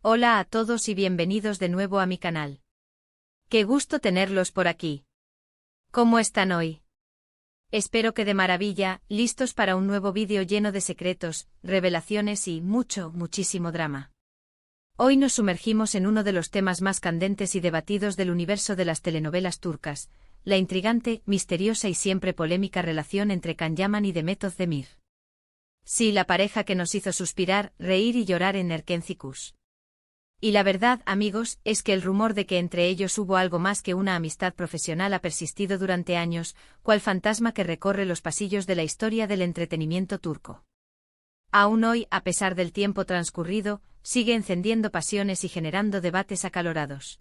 Hola a todos y bienvenidos de nuevo a mi canal. Qué gusto tenerlos por aquí. ¿Cómo están hoy? Espero que de maravilla, listos para un nuevo vídeo lleno de secretos, revelaciones y muchísimo drama. Hoy nos sumergimos en uno de los temas más candentes y debatidos del universo de las telenovelas turcas, la intrigante, misteriosa y siempre polémica relación entre Can Yaman y Demet Özdemir. Sí, la pareja que nos hizo suspirar, reír y llorar en Erkenci. Y la verdad, amigos, es que el rumor de que entre ellos hubo algo más que una amistad profesional ha persistido durante años, cual fantasma que recorre los pasillos de la historia del entretenimiento turco. Aún hoy, a pesar del tiempo transcurrido, sigue encendiendo pasiones y generando debates acalorados.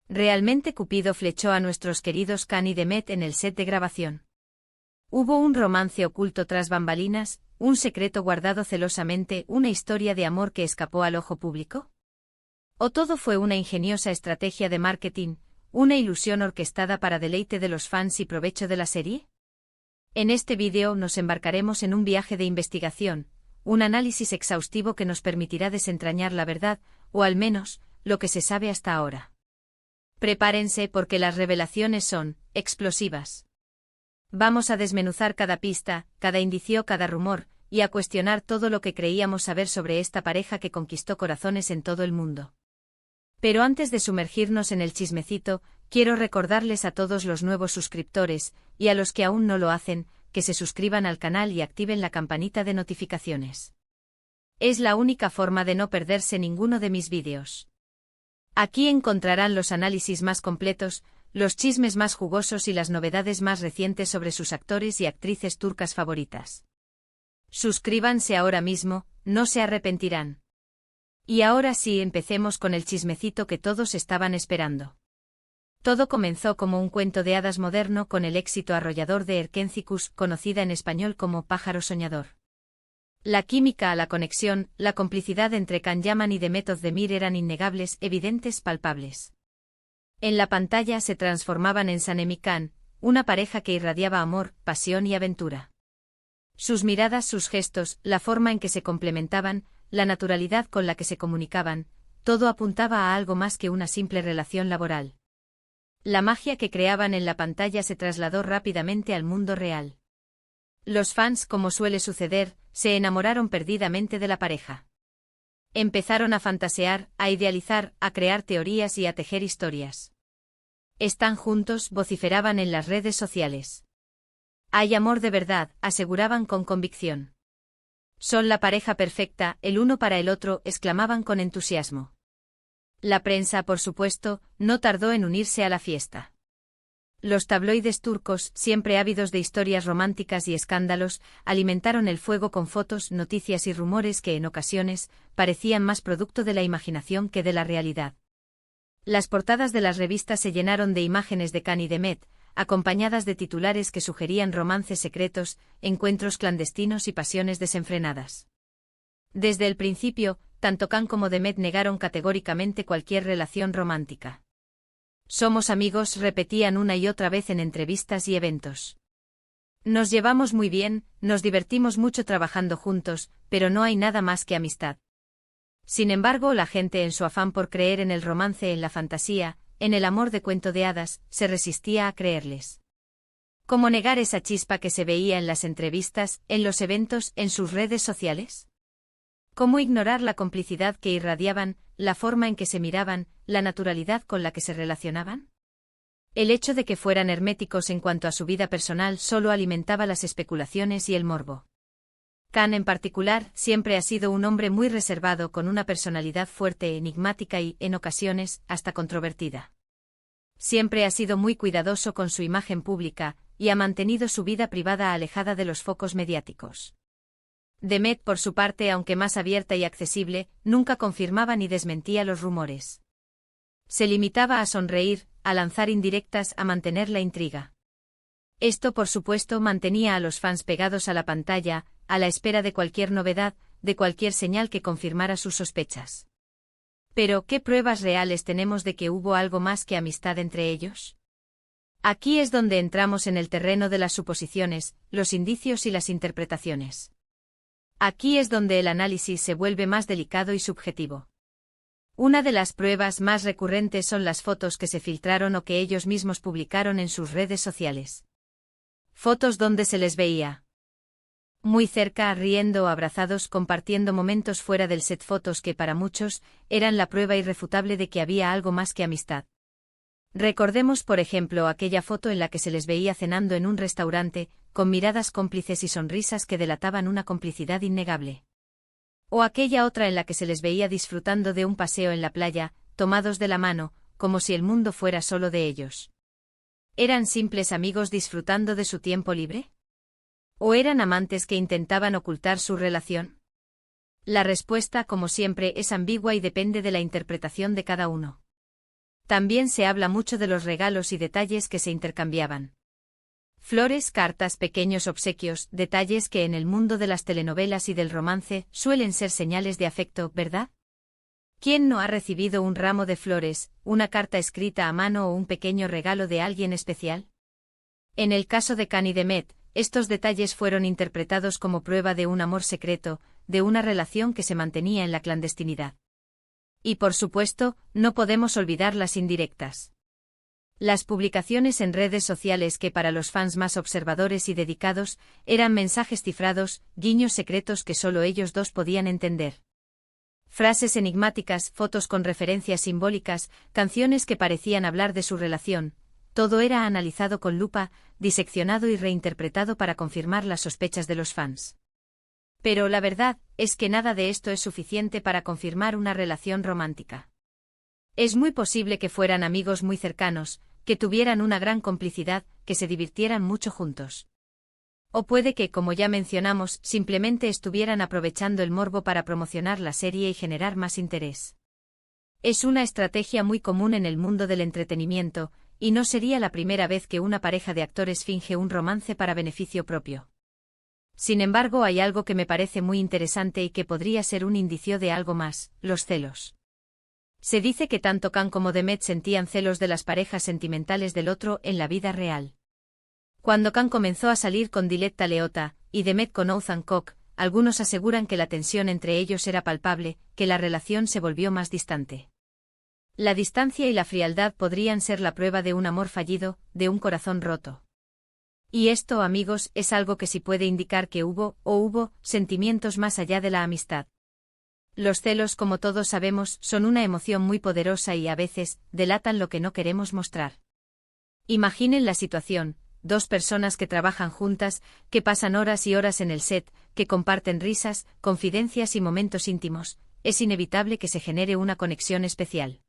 ¿Realmente Cupido flechó a nuestros queridos Can y Demet en el set de grabación? ¿Hubo un romance oculto tras bambalinas, un secreto guardado celosamente, una historia de amor que escapó al ojo público? ¿O todo fue una ingeniosa estrategia de marketing, una ilusión orquestada para deleite de los fans y provecho de la serie? En este vídeo nos embarcaremos en un viaje de investigación, un análisis exhaustivo que nos permitirá desentrañar la verdad, o al menos, lo que se sabe hasta ahora. Prepárense porque las revelaciones son explosivas. Vamos a desmenuzar cada pista, cada indicio, cada rumor, y a cuestionar todo lo que creíamos saber sobre esta pareja que conquistó corazones en todo el mundo. Pero antes de sumergirnos en el chismecito, quiero recordarles a todos los nuevos suscriptores, y a los que aún no lo hacen, que se suscriban al canal y activen la campanita de notificaciones. Es la única forma de no perderse ninguno de mis vídeos. Aquí encontrarán los análisis más completos, los chismes más jugosos y las novedades más recientes sobre sus actores y actrices turcas favoritas. Suscríbanse ahora mismo, no se arrepentirán. Y ahora sí, empecemos con el chismecito que todos estaban esperando. Todo comenzó como un cuento de hadas moderno con el éxito arrollador de Erkenci, conocida en español como Pájaro Soñador. La química, la conexión, la complicidad entre Can Yaman y Demet Özdemir eran innegables, evidentes, palpables. En la pantalla se transformaban en Sanem y Can, una pareja que irradiaba amor, pasión y aventura. Sus miradas, sus gestos, la forma en que se complementaban, la naturalidad con la que se comunicaban, todo apuntaba a algo más que una simple relación laboral. La magia que creaban en la pantalla se trasladó rápidamente al mundo real. Los fans, como suele suceder, se enamoraron perdidamente de la pareja. Empezaron a fantasear, a idealizar, a crear teorías y a tejer historias. Están juntos, vociferaban en las redes sociales. Hay amor de verdad, aseguraban con convicción. Son la pareja perfecta, el uno para el otro, exclamaban con entusiasmo. La prensa, por supuesto, no tardó en unirse a la fiesta. Los tabloides turcos, siempre ávidos de historias románticas y escándalos, alimentaron el fuego con fotos, noticias y rumores que en ocasiones parecían más producto de la imaginación que de la realidad. Las portadas de las revistas se llenaron de imágenes de Can y Demet, acompañadas de titulares que sugerían romances secretos, encuentros clandestinos y pasiones desenfrenadas. Desde el principio, tanto Can como Demet negaron categóricamente cualquier relación romántica. Somos amigos, repetían una y otra vez en entrevistas y eventos. Nos llevamos muy bien, nos divertimos mucho trabajando juntos, pero no hay nada más que amistad. Sin embargo, la gente, en su afán por creer en el romance, en la fantasía, en el amor de cuento de hadas, se resistía a creerles. ¿Cómo negar esa chispa que se veía en las entrevistas, en los eventos, en sus redes sociales? ¿Cómo ignorar la complicidad que irradiaban, la forma en que se miraban, la naturalidad con la que se relacionaban? El hecho de que fueran herméticos en cuanto a su vida personal solo alimentaba las especulaciones y el morbo. Can, en particular, siempre ha sido un hombre muy reservado, con una personalidad fuerte, enigmática y, en ocasiones, hasta controvertida. Siempre ha sido muy cuidadoso con su imagen pública, y ha mantenido su vida privada alejada de los focos mediáticos. Demet, por su parte, aunque más abierta y accesible, nunca confirmaba ni desmentía los rumores. Se limitaba a sonreír, a lanzar indirectas, a mantener la intriga. Esto, por supuesto, mantenía a los fans pegados a la pantalla, a la espera de cualquier novedad, de cualquier señal que confirmara sus sospechas. Pero, ¿qué pruebas reales tenemos de que hubo algo más que amistad entre ellos? Aquí es donde entramos en el terreno de las suposiciones, los indicios y las interpretaciones. Aquí es donde el análisis se vuelve más delicado y subjetivo. Una de las pruebas más recurrentes son las fotos que se filtraron o que ellos mismos publicaron en sus redes sociales. Fotos donde se les veía muy cerca, riendo o abrazados, compartiendo momentos fuera del set, fotos que para muchos eran la prueba irrefutable de que había algo más que amistad. Recordemos, por ejemplo, aquella foto en la que se les veía cenando en un restaurante, con miradas cómplices y sonrisas que delataban una complicidad innegable. O aquella otra en la que se les veía disfrutando de un paseo en la playa, tomados de la mano, como si el mundo fuera solo de ellos. ¿Eran simples amigos disfrutando de su tiempo libre? ¿O eran amantes que intentaban ocultar su relación? La respuesta, como siempre, es ambigua y depende de la interpretación de cada uno. También se habla mucho de los regalos y detalles que se intercambiaban. Flores, cartas, pequeños obsequios, detalles que en el mundo de las telenovelas y del romance suelen ser señales de afecto, ¿verdad? ¿Quién no ha recibido un ramo de flores, una carta escrita a mano o un pequeño regalo de alguien especial? En el caso de Can y Demet, estos detalles fueron interpretados como prueba de un amor secreto, de una relación que se mantenía en la clandestinidad. Y por supuesto, no podemos olvidar las indirectas. Las publicaciones en redes sociales que para los fans más observadores y dedicados eran mensajes cifrados, guiños secretos que solo ellos dos podían entender. Frases enigmáticas, fotos con referencias simbólicas, canciones que parecían hablar de su relación. Todo era analizado con lupa, diseccionado y reinterpretado para confirmar las sospechas de los fans. Pero la verdad es que nada de esto es suficiente para confirmar una relación romántica. Es muy posible que fueran amigos muy cercanos, que tuvieran una gran complicidad, que se divirtieran mucho juntos. O puede que, como ya mencionamos, simplemente estuvieran aprovechando el morbo para promocionar la serie y generar más interés. Es una estrategia muy común en el mundo del entretenimiento, y no sería la primera vez que una pareja de actores finge un romance para beneficio propio. Sin embargo, hay algo que me parece muy interesante y que podría ser un indicio de algo más: los celos. Se dice que tanto Can como Demet sentían celos de las parejas sentimentales del otro en la vida real. Cuando Can comenzó a salir con Diletta Leotta, y Demet con Othman Koch, algunos aseguran que la tensión entre ellos era palpable, que la relación se volvió más distante. La distancia y la frialdad podrían ser la prueba de un amor fallido, de un corazón roto. Y esto, amigos, es algo que sí puede indicar que hubo sentimientos más allá de la amistad. Los celos, como todos sabemos, son una emoción muy poderosa y a veces delatan lo que no queremos mostrar. Imaginen la situación: dos personas que trabajan juntas, que pasan horas y horas en el set, que comparten risas, confidencias y momentos íntimos. Es inevitable que se genere una conexión especial.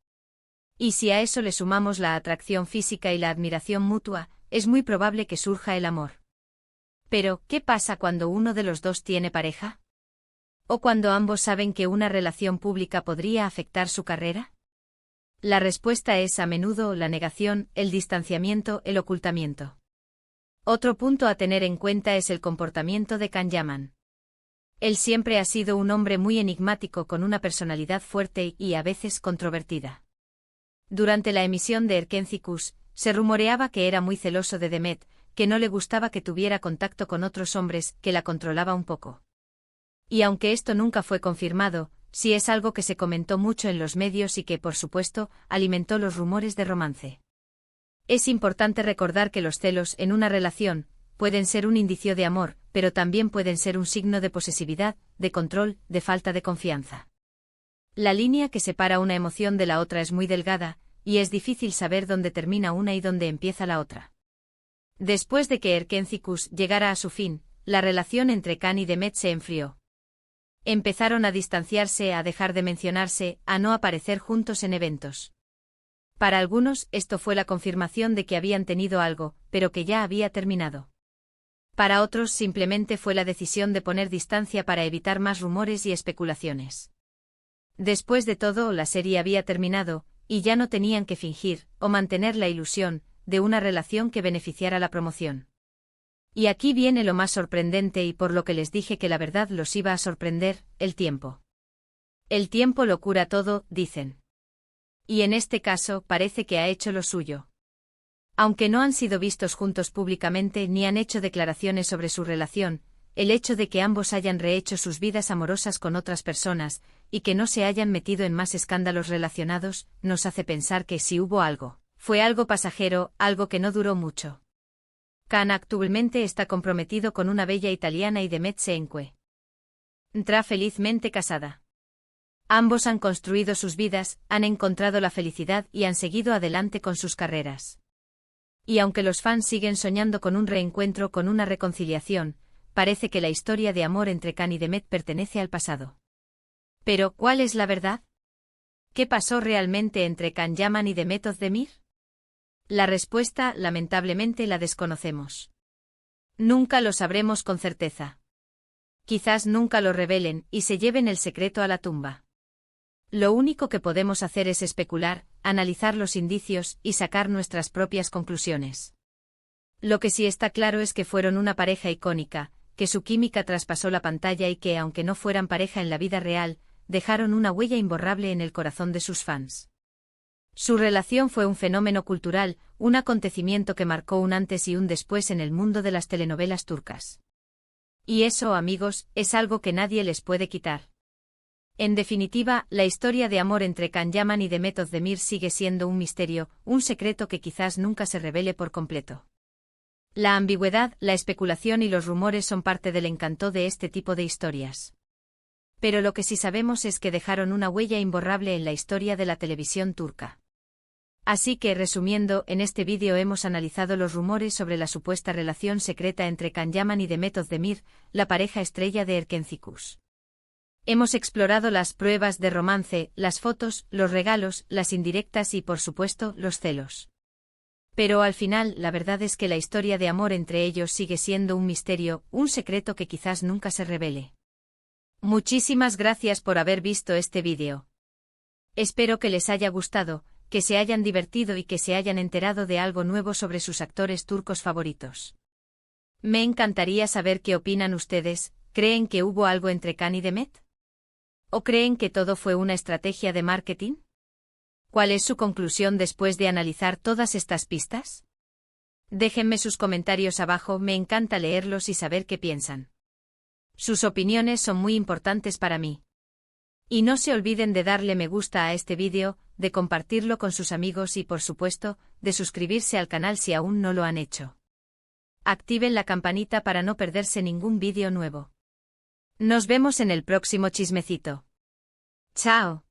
Y si a eso le sumamos la atracción física y la admiración mutua, es muy probable que surja el amor. Pero, ¿qué pasa cuando uno de los dos tiene pareja? ¿O cuando ambos saben que una relación pública podría afectar su carrera? La respuesta es a menudo la negación, el distanciamiento, el ocultamiento. Otro punto a tener en cuenta es el comportamiento de Can Yaman. Él siempre ha sido un hombre muy enigmático, con una personalidad fuerte y a veces controvertida. Durante la emisión de Erkenci-Kuş, se rumoreaba que era muy celoso de Demet, que no le gustaba que tuviera contacto con otros hombres, que la controlaba un poco. Y aunque esto nunca fue confirmado, sí es algo que se comentó mucho en los medios y que, por supuesto, alimentó los rumores de romance. Es importante recordar que los celos en una relación pueden ser un indicio de amor, pero también pueden ser un signo de posesividad, de control, de falta de confianza. La línea que separa una emoción de la otra es muy delgada, y es difícil saber dónde termina una y dónde empieza la otra. Después de que Erkenci-Kuş llegara a su fin, la relación entre Can y Demet se enfrió. Empezaron a distanciarse, a dejar de mencionarse, a no aparecer juntos en eventos. Para algunos, esto fue la confirmación de que habían tenido algo, pero que ya había terminado. Para otros, simplemente fue la decisión de poner distancia para evitar más rumores y especulaciones. Después de todo, la serie había terminado, y ya no tenían que fingir, o mantener la ilusión, de una relación que beneficiara la promoción. Y aquí viene lo más sorprendente y por lo que les dije que la verdad los iba a sorprender: el tiempo. El tiempo lo cura todo, dicen. Y en este caso, parece que ha hecho lo suyo. Aunque no han sido vistos juntos públicamente ni han hecho declaraciones sobre su relación, el hecho de que ambos hayan rehecho sus vidas amorosas con otras personas, y que no se hayan metido en más escándalos relacionados, nos hace pensar que si hubo algo, fue algo pasajero, algo que no duró mucho. Can actualmente está comprometido con una bella italiana y Demet se encuentra felizmente casada. Ambos han construido sus vidas, han encontrado la felicidad y han seguido adelante con sus carreras. Y aunque los fans siguen soñando con un reencuentro, con una reconciliación, parece que la historia de amor entre Can y Demet pertenece al pasado. Pero, ¿cuál es la verdad? ¿Qué pasó realmente entre Can Yaman y Demet Özdemir? La respuesta, lamentablemente, la desconocemos. Nunca lo sabremos con certeza. Quizás nunca lo revelen y se lleven el secreto a la tumba. Lo único que podemos hacer es especular, analizar los indicios y sacar nuestras propias conclusiones. Lo que sí está claro es que fueron una pareja icónica, que su química traspasó la pantalla y que, aunque no fueran pareja en la vida real, dejaron una huella imborrable en el corazón de sus fans. Su relación fue un fenómeno cultural, un acontecimiento que marcó un antes y un después en el mundo de las telenovelas turcas. Y eso, amigos, es algo que nadie les puede quitar. En definitiva, la historia de amor entre Can Yaman y Demet Özdemir sigue siendo un misterio, un secreto que quizás nunca se revele por completo. La ambigüedad, la especulación y los rumores son parte del encanto de este tipo de historias. Pero lo que sí sabemos es que dejaron una huella imborrable en la historia de la televisión turca. Así que, resumiendo, en este vídeo hemos analizado los rumores sobre la supuesta relación secreta entre Can Yaman y Demet Özdemir, la pareja estrella de Erkencikus. Hemos explorado las pruebas de romance, las fotos, los regalos, las indirectas y, por supuesto, los celos. Pero al final, la verdad es que la historia de amor entre ellos sigue siendo un misterio, un secreto que quizás nunca se revele. Muchísimas gracias por haber visto este vídeo. Espero que les haya gustado, que se hayan divertido y que se hayan enterado de algo nuevo sobre sus actores turcos favoritos. Me encantaría saber qué opinan ustedes. ¿Creen que hubo algo entre Can y Demet? ¿O creen que todo fue una estrategia de marketing? ¿Cuál es su conclusión después de analizar todas estas pistas? Déjenme sus comentarios abajo, me encanta leerlos y saber qué piensan. Sus opiniones son muy importantes para mí. Y no se olviden de darle me gusta a este vídeo, de compartirlo con sus amigos y, por supuesto, de suscribirse al canal si aún no lo han hecho. Activen la campanita para no perderse ningún vídeo nuevo. Nos vemos en el próximo chismecito. ¡Chao!